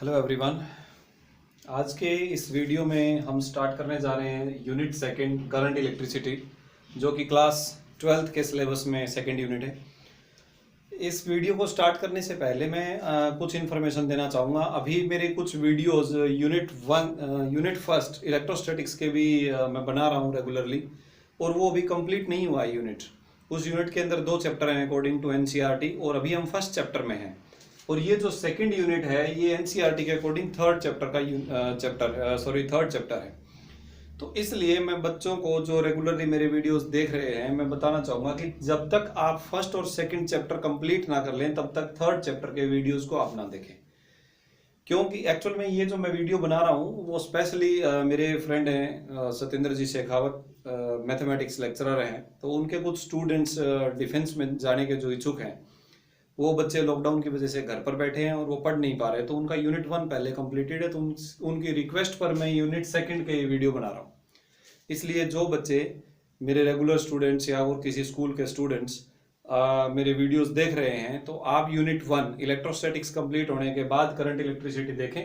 Hello everyone. आज के इस वीडियो में हम स्टार्ट करने जा रहे हैं यूनिट सेकंड करंट इलेक्ट्रिसिटी, जो कि क्लास 12th के सिलेबस में सेकंड यूनिट है। इस वीडियो को स्टार्ट करने से पहले मैं कुछ इन्फॉर्मेशन देना चाहूँगा। अभी मेरे कुछ वीडियोस यूनिट फर्स्ट इलेक्ट्रोस्टैटिक्स के भी मैं बना रहा हूँ रेगुलरली, और वो अभी कंप्लीट नहीं हुआ है यूनिट। उस यूनिट के अंदर 2 चैप्टर हैं अकॉर्डिंग टू एनसीईआरटी, और अभी हम फर्स्ट चैप्टर में हैं। और ये जो सेकंड यूनिट है ये एनसीईआरटी के अकॉर्डिंग थर्ड चैप्टर है। तो इसलिए मैं बच्चों को जो रेगुलरली मेरे वीडियोस देख रहे हैं, मैं बताना चाहूँगा कि जब तक आप फर्स्ट और सेकंड चैप्टर कंप्लीट ना कर लें तब तक थर्ड चैप्टर के वीडियोस को आप ना देखें। क्योंकि एक्चुअल में ये जो मैं वीडियो बना रहा हूँ वो स्पेशली मेरे फ्रेंड हैं सत्येंद्र जी शेखावत, मैथमेटिक्स लेक्चरर हैं। तो उनके कुछ स्टूडेंट्स डिफेंस में जाने के जो इच्छुक हैं, वो बच्चे लॉकडाउन की वजह से घर पर बैठे हैं और वो पढ़ नहीं पा रहे, तो उनका यूनिट 1 पहले कंप्लीटेड है, तो उनकी रिक्वेस्ट पर मैं यूनिट सेकंड के वीडियो बना रहा हूँ। इसलिए जो बच्चे मेरे रेगुलर स्टूडेंट्स या और किसी स्कूल के स्टूडेंट्स मेरे वीडियोस देख रहे हैं, तो आप यूनिट 1 इलेक्ट्रोस्टैटिक्स कंप्लीट होने के बाद करंट इलेक्ट्रिसिटी देखें।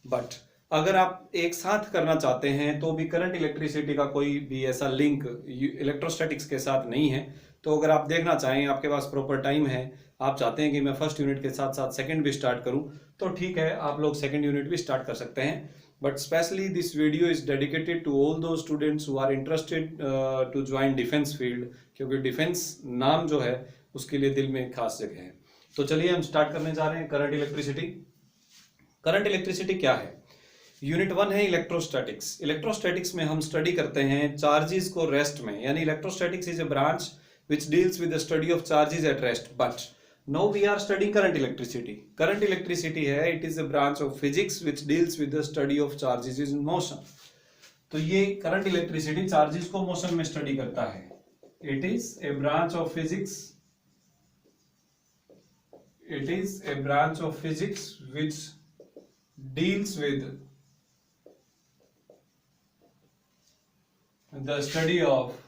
बट अगर आप एक साथ करना चाहते हैं तो भी करंट इलेक्ट्रिसिटी का कोई भी ऐसा लिंक इलेक्ट्रोस्टैटिक्स के साथ नहीं है। तो अगर आप देखना चाहें, आपके पास प्रॉपर टाइम है, आप चाहते हैं कि मैं फर्स्ट यूनिट के साथ साथ सेकंड भी स्टार्ट करूं, तो ठीक है, आप लोग सेकंड यूनिट भी स्टार्ट कर सकते हैं। But specially this video is dedicated to all those students who are interested to join defence field, क्योंकि डिफेंस नाम जो है उसके लिए दिल में खास जगह है। तो चलिए हम स्टार्ट करने जा रहे हैं करंट इलेक्ट्रिसिटी। करंट इलेक्ट्रिसिटी क्या है? यूनिट 1 है इलेक्ट्रोस्टैटिक्स। इलेक्ट्रोस्टैटिक्स में हम स्टडी करते हैं चार्जेस को रेस्ट में, यानी electrostatics is a branch which deals with the study of charges at rest. But now we are studying current electricity. Current electricity है, it is a branch of physics which deals with the study of charges in motion. तो ये current electricity charges को motion में study करता है। It is a branch of physics. It is a branch of physics which deals with the study of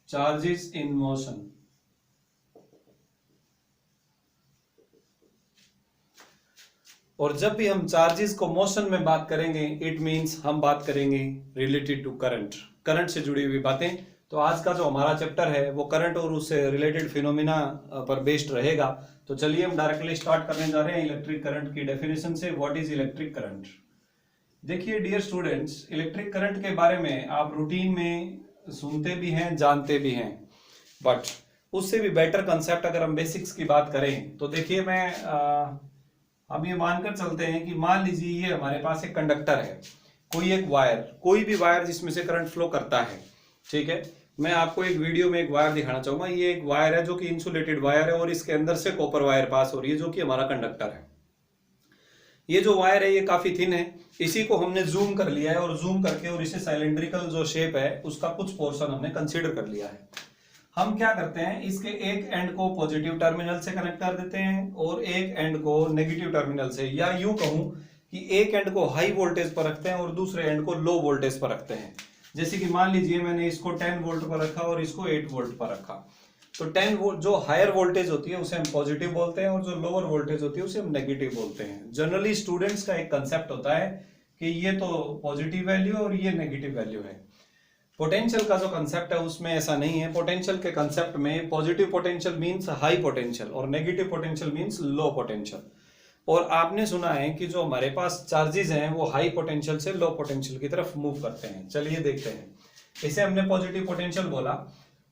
charges in motion. और जब भी हम चार्जेस को मोशन में बात करेंगे, इट मींस हम बात करेंगे रिलेटेड टू करंट से जुड़ी हुई बातें। तो आज का जो हमारा चैप्टर है वो करंट और उससे रिलेटेड फिनोमिना पर बेस्ड रहेगा। तो चलिए हम डायरेक्टली स्टार्ट करने जा रहे हैं इलेक्ट्रिक करंट की डेफिनेशन से। What is electric current? देखिए डियर स्टूडेंट्स, इलेक्ट्रिक करंट के बारे में आप रूटीन में सुनते भी हैं, जानते भी हैं, बट उससे भी बेटर कंसेप्ट अगर हम बेसिक्स की बात करें तो देखिए, हम ये मानकर चलते हैं कि मान लीजिए ये हमारे पास एक कंडक्टर है, कोई एक वायर, कोई भी वायर जिसमें से करंट फ्लो करता है। ठीक है, मैं आपको एक वीडियो में एक वायर दिखाना चाहूंगा। ये एक वायर है जो कि इंसुलेटेड वायर है, और इसके अंदर से कॉपर वायर पास हो रही है जो कि हमारा कंडक्टर है। ये जो वायर है ये काफी थिन है, इसी को हमने जूम कर लिया है, और जूम करके और इसे सिलेंड्रिकल जो शेप है उसका कुछ पोर्शन हमने कंसीडर कर लिया है। हम क्या करते हैं, इसके एक एंड को पॉजिटिव टर्मिनल से कनेक्ट कर देते हैं और एक एंड को नेगेटिव टर्मिनल से, या यूं कहूं कि एक एंड को हाई वोल्टेज पर रखते हैं और दूसरे एंड को लो वोल्टेज पर रखते हैं। जैसे कि मान लीजिए मैंने इसको 10 वोल्ट पर रखा और इसको 8 वोल्ट पर रखा। तो 10 वोल्ट जो हायर वोल्टेज होती है उसे हम पॉजिटिव बोलते हैं, और जो लोअर वोल्टेज होती है उसे हम नेगेटिव बोलते हैं। जनरली स्टूडेंट्स का एक कंसेप्ट होता है कि ये तो पॉजिटिव वैल्यू और ये नेगेटिव वैल्यू है। पोटेंशियल का जो कंसेप्ट है उसमें ऐसा नहीं है। पोटेंशियल के कंसेप्ट में positive potential means high potential और negative potential means low potential. और आपने सुना है कि जो हमारे पास चार्जेस हैं वो हाई पोटेंशियल से लो पोटेंशियल की तरफ मूव करते हैं। चलिए देखते हैं। इसे हमने पॉजिटिव पोटेंशियल बोला,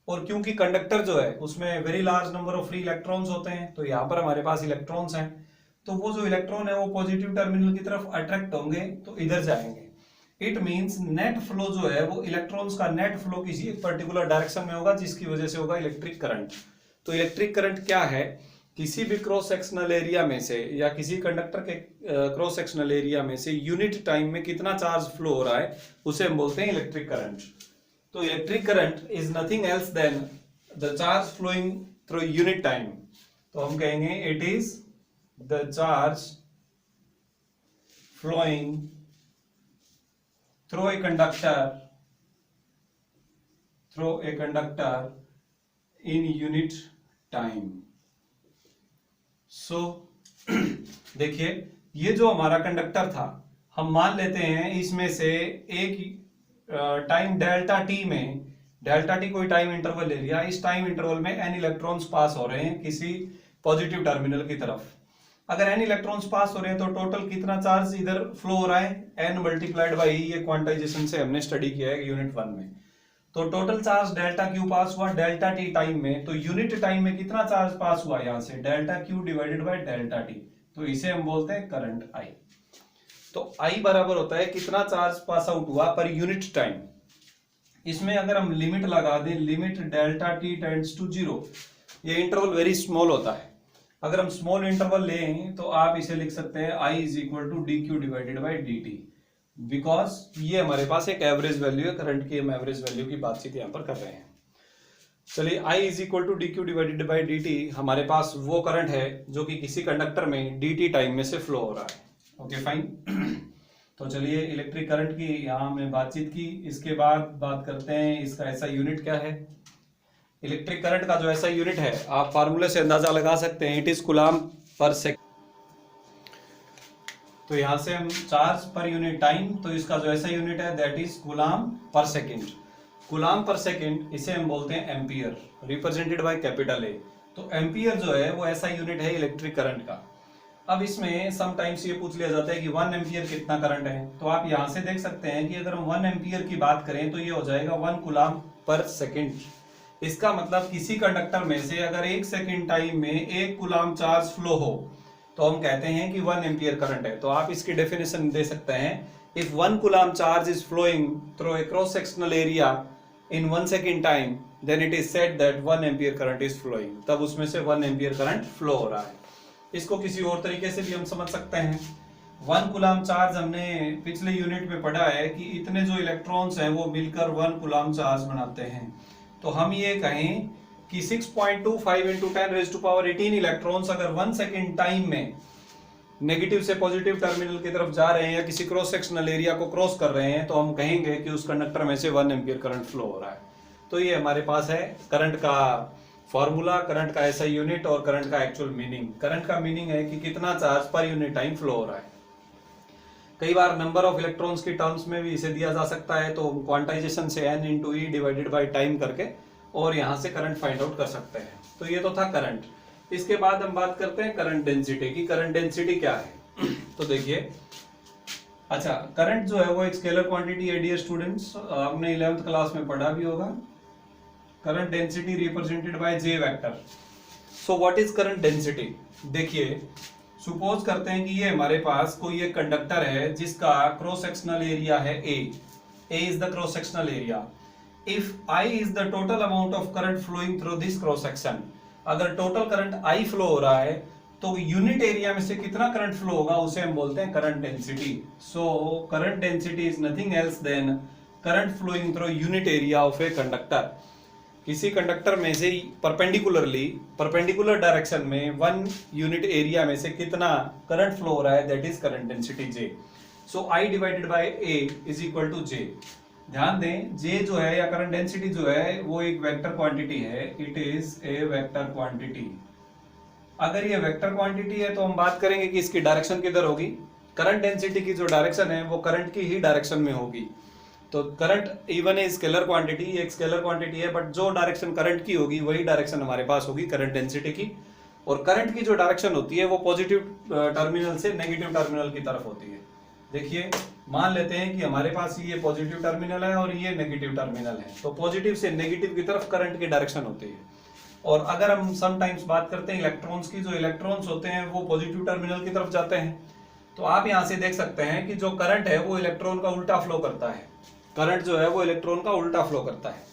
और क्योंकि कंडक्टर जो है उसमें very large number of free electrons होते हैं, तो यहाँ पर हमारे पास इलेक्ट्रॉन्स हैं, तो वो जो इलेक्ट्रॉन है वो पॉजिटिव टर्मिनल की तरफ अट्रैक्ट होंगे तो इधर जाएंगे। इट मींस नेट फ्लो जो है वो इलेक्ट्रॉन्स का नेट फ्लो किसी एक पर्टिकुलर डायरेक्शन में होगा, जिसकी वजह से होगा इलेक्ट्रिक करंट। तो इलेक्ट्रिक करंट क्या है? किसी भी क्रॉस सेक्शनल एरिया में से या किसी कंडक्टर के क्रॉस सेक्शनल एरिया में से यूनिट टाइम में कितना चार्ज फ्लो हो रहा है उसे हम बोलते हैं इलेक्ट्रिक करंट। तो electric current is nothing else than the charge flowing through unit time. तो हम कहेंगे it is the charge flowing through a conductor in unit time. So देखिए ये जो हमारा कंडक्टर था, हम मान लेते हैं इसमें से एक टाइम डेल्टा टी में, डेल्टा टी कोई टाइम इंटरवल ले लिया, इस टाइम इंटरवल में n इलेक्ट्रॉन्स पास हो रहे हैं किसी पॉजिटिव टर्मिनल की तरफ। अगर n इलेक्ट्रॉन्स पास हो रहे हैं तो टोटल कितना चार्ज इधर फ्लो हो रहा है, n मल्टीप्लाइड बाई, ये क्वांटाइजेशन से हमने स्टडी किया है यूनिट 1 में। तो total charge delta Q pass हुआ डेल्टा टी टाइम में, तो यूनिट टाइम में कितना चार्ज पास हुआ यहां से, delta Q divided by delta T, तो इसे हम बोलते हैं करंट आई। तो आई बराबर होता है कितना चार्ज पास आउट हुआ पर यूनिट टाइम। इसमें अगर हम लिमिट लगा दें, limit delta T tends to 0, ये इंटरवल वेरी स्मॉल होता है। अगर हम स्मॉल इंटरवल लें तो आप इसे लिख सकते हैं I is equal to D Q divided by D T, because ये हमारे पास एक एवरेज वैल्यू है, करंट की हम एवरेज वैल्यू की बातचीत यहाँ पर कर रहे हैं। चलिए I is equal to D Q divided by D T, हमारे पास वो करंट है जो कि किसी कंडक्टर में डी टी टाइम में से फ्लो हो रहा है। Okay fine. तो चलिए इलेक्ट्रिक करंट की यहाँ हमने बातचीत की, इसके बाद बात करते हैं इसका ऐसा यूनिट क्या है। इलेक्ट्रिक करंट का जो ऐसा यूनिट है आप फार्मूले से अंदाजा लगा सकते हैं, it is coulomb per second. तो यहां से हम चार्ज पर यूनिट टाइम, तो इसका जो ऐसा यूनिट है that is coulomb per second. Coulomb per second इसे हम बोलते हैं ampere, represented by capital A. तो एम्पियर जो है वो ऐसा यूनिट है इलेक्ट्रिक करंट का। अब इसमें समटाइम्स ये पूछ लिया जाता है कि 1 एम्पियर कितना करंट है, तो आप यहां से देख सकते हैं कि अगर हम 1 एम्पियर की बात करें तो ये हो जाएगा 1 कूलम पर सेकेंड। इसका मतलब किसी कंडक्टर में से अगर 1 सेकेंड टाइम में 1 कूलम चार्ज फ्लो हो तो हम कहते हैं कि 1 एम्पियर करंट है। तो आप इसकी डेफिनेशन दे सकते हैं, if 1 coulomb charge is flowing through a cross sectional area in 1 second time, then it is said that 1 ampere current is flowing। तब उसमें से 1 ampere current flow हो रहा है। इसको किसी और तरीके से भी हम समझ सकते हैं। 1 कूलम चार्ज हमने पिछले यूनिट में पढ़ा है कि इतने जो इलेक्ट्रॉन्स हैं वो मिलकर 1 कूलम चार्ज बनाते हैं। तो हम ये कहें कि 6.25 into 10 raised to power 18 electrons अगर 1 सेकेंड टाइम में नेगेटिव से पॉजिटिव टर्मिनल की तरफ जा रहे हैं या किसी क्रॉस सेक्शनल एरिया को क्रॉस कर रहे हैं, तो हम कहेंगे कि उस कंडक्टर में से 1 एम्पियर करंट फ्लो हो रहा है। तो ये हमारे पास है करंट का फॉर्मूला, करंट का ऐसा यूनिट और करंट का एक्चुअल मीनिंग। करंट का मीनिंग है कि कितना charge per unit time flow हो रहा है। कई बार नंबर ऑफ इलेक्ट्रॉन्स की टर्म्स में भी इसे दिया जा सकता है, तो क्वांटाइजेशन से n into E divided by time करके और यहाँ से करंट फाइंड आउट कर सकते हैं। तो ये तो था करंट। इसके बाद हम बात करते हैं करंट डेंसिटी की। करंट डेंसिटी क्या है? तो देखिए, अच्छा, करंट जो है वो एक स्केलर क्वांटिटी है डियर स्टूडेंट्स, आपने 11th क्लास में पढ़ा भी होगा। Current density represented by J vector. So what is current density? देखिए, सपोज करते हैं कि ये हमारे पास कोई एक कंडक्टर है जिसका क्रॉस सेक्शनल एरिया है A is the cross sectional area. If I is the total amount of current flowing through this cross section, अगर टोटल करंट आई फ्लो हो रहा है तो यूनिट एरिया में से कितना करंट फ्लो होगा उसे हम बोलते हैं current density. So current density is nothing else than current flowing through unit area of a conductor. किसी कंडक्टर में से परपेंडिकुलर डायरेक्शन में 1 यूनिट एरिया में से कितना करंट फ्लो हो रहा है, that is current density J. So I divided by A is equal to J. ध्यान दें, जे जो है या करंट डेंसिटी जो है वो एक वेक्टर क्वांटिटी है, it is a vector quantity. अगर ये वेक्टर क्वांटिटी है तो हम बात करेंगे कि इसकी डायरेक्शन किधर होगी। करंट डेंसिटी की जो डायरेक्शन है वो करंट की ही डायरेक्शन में होगी। तो current even a scalar quantity, एक स्केलर क्वांटिटी है, बट जो डायरेक्शन करंट की होगी वही डायरेक्शन हमारे पास होगी करंट डेंसिटी की। और करंट की जो डायरेक्शन होती है वो पॉजिटिव टर्मिनल से नेगेटिव टर्मिनल की तरफ होती है। देखिए, मान लेते हैं कि हमारे पास ये पॉजिटिव टर्मिनल है और ये नेगेटिव टर्मिनल है, तो पॉजिटिव से नेगेटिव की तरफ करंट की डायरेक्शन होती है। और अगर हम समटाइम्स बात करते हैं इलेक्ट्रॉन्स की, जो इलेक्ट्रॉन्स होते हैं वो पॉजिटिव टर्मिनल की तरफ जाते हैं। तो आप यहां से देख सकते हैं कि जो करंट है वो इलेक्ट्रॉन का उल्टा फ्लो करता है। करंट जो है वो इलेक्ट्रॉन का उल्टा फ्लो करता है।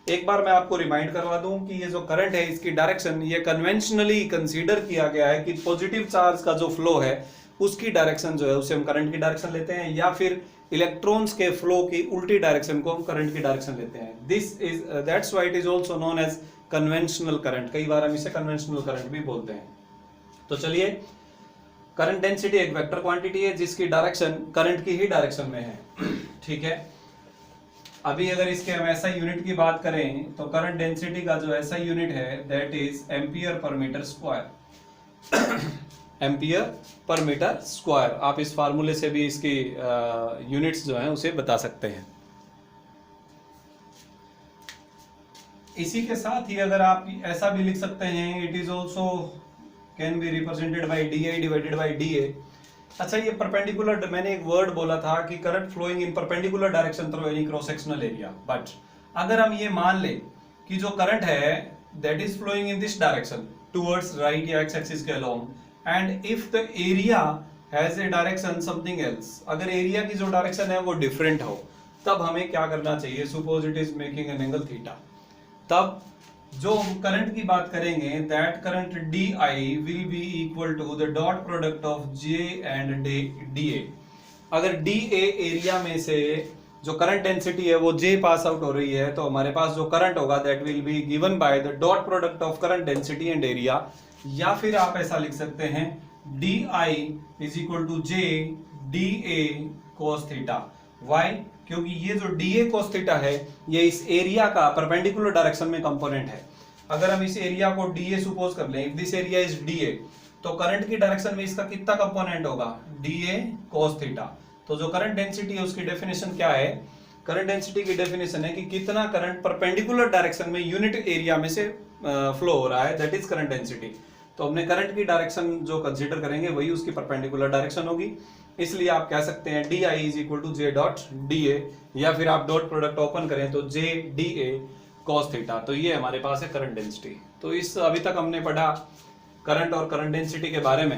एक बार मैं आपको रिमाइंड करवा दूं कि ये जो करंट है इसकी डायरेक्शन ये कन्वेंशनली कंसीडर किया गया है कि पॉजिटिव चार्ज का जो फ्लो है उसकी डायरेक्शन जो है उसे हम करंट की डायरेक्शन लेते हैं, या फिर इलेक्ट्रॉन्स के फ्लो की उल्टी डायरेक्शन को हम करंट की डायरेक्शन लेते हैं। This is that's why it is also known as conventional current. कई बार हम इसे कन्वेंशनल करंट भी बोलते हैं। तो चलिए, करंट डेंसिटी एक वेक्टर क्वांटिटी है जिसकी डायरेक्शन करंट की ही डायरेक्शन में है। ठीक है, अभी अगर इसके हम ऐसा यूनिट की बात करें तो करंट डेंसिटी का जो ऐसा यूनिट है that is ampere per metre square. Ampere per metre square. आप इस फार्मूले से भी इसकी यूनिट्स जो हैं उसे बता सकते हैं। इसी के साथ ही अगर आप ऐसा भी लिख सकते हैं, it is also can be represented by D I divided by D A. अच्छा, ये परपेंडिकुलर, मैंने एक वर्ड बोला था कि current flowing in perpendicular direction through any cross sectional area, but अगर हम ये मान ले कि जो करंट है that is flowing in this direction towards right या एक्स एक्सिस के along, and if the area has a direction something else, अगर एरिया की जो डायरेक्शन है वो डिफरेंट हो, तब हमें क्या करना चाहिए? Suppose it is making an angle theta, तब जो हम करंट की बात करेंगे that current D I will be equal to the dot product of J and D A. अगर डी ए एरिया में से जो करंट डेंसिटी है वो जे पास आउट हो रही है, तो हमारे पास जो करंट होगा that will be given by the dot product of current density and area, या फिर आप ऐसा लिख सकते हैं D I is equal to J D A cos theta. Why? क्योंकि ये जो डी ए कोस थीटा है ये इस एरिया का परपेंडिकुलर डायरेक्शन में कंपोनेंट है। अगर हम इस एरिया को डी ए सपोज कर लें, if this area is D A, तो करंट की डायरेक्शन में इसका कितना कंपोनेंट होगा? D A cos theta. तो जो करंट डेंसिटी है उसकी डेफिनेशन क्या है? करंट डेंसिटी की डेफिनेशन है कि कितना करंट परपेंडिकुलर डायरेक्शन में यूनिट एरिया में से फ्लो हो रहा है, दैट इज करंट डेंसिटी। तो हमने करंट की डायरेक्शन जो कंसीडर करेंगे वही उसकी परपेंडिकुलर डायरेक्शन होगी, इसलिए आप कह सकते हैं D I is equal to J dot D A, या फिर आप डॉट प्रोडक्ट ओपन करें तो J D A cos theta. तो ये हमारे पास है करंट डेंसिटी। तो इस अभी तक हमने पढ़ा करंट और करंट डेंसिटी के बारे में।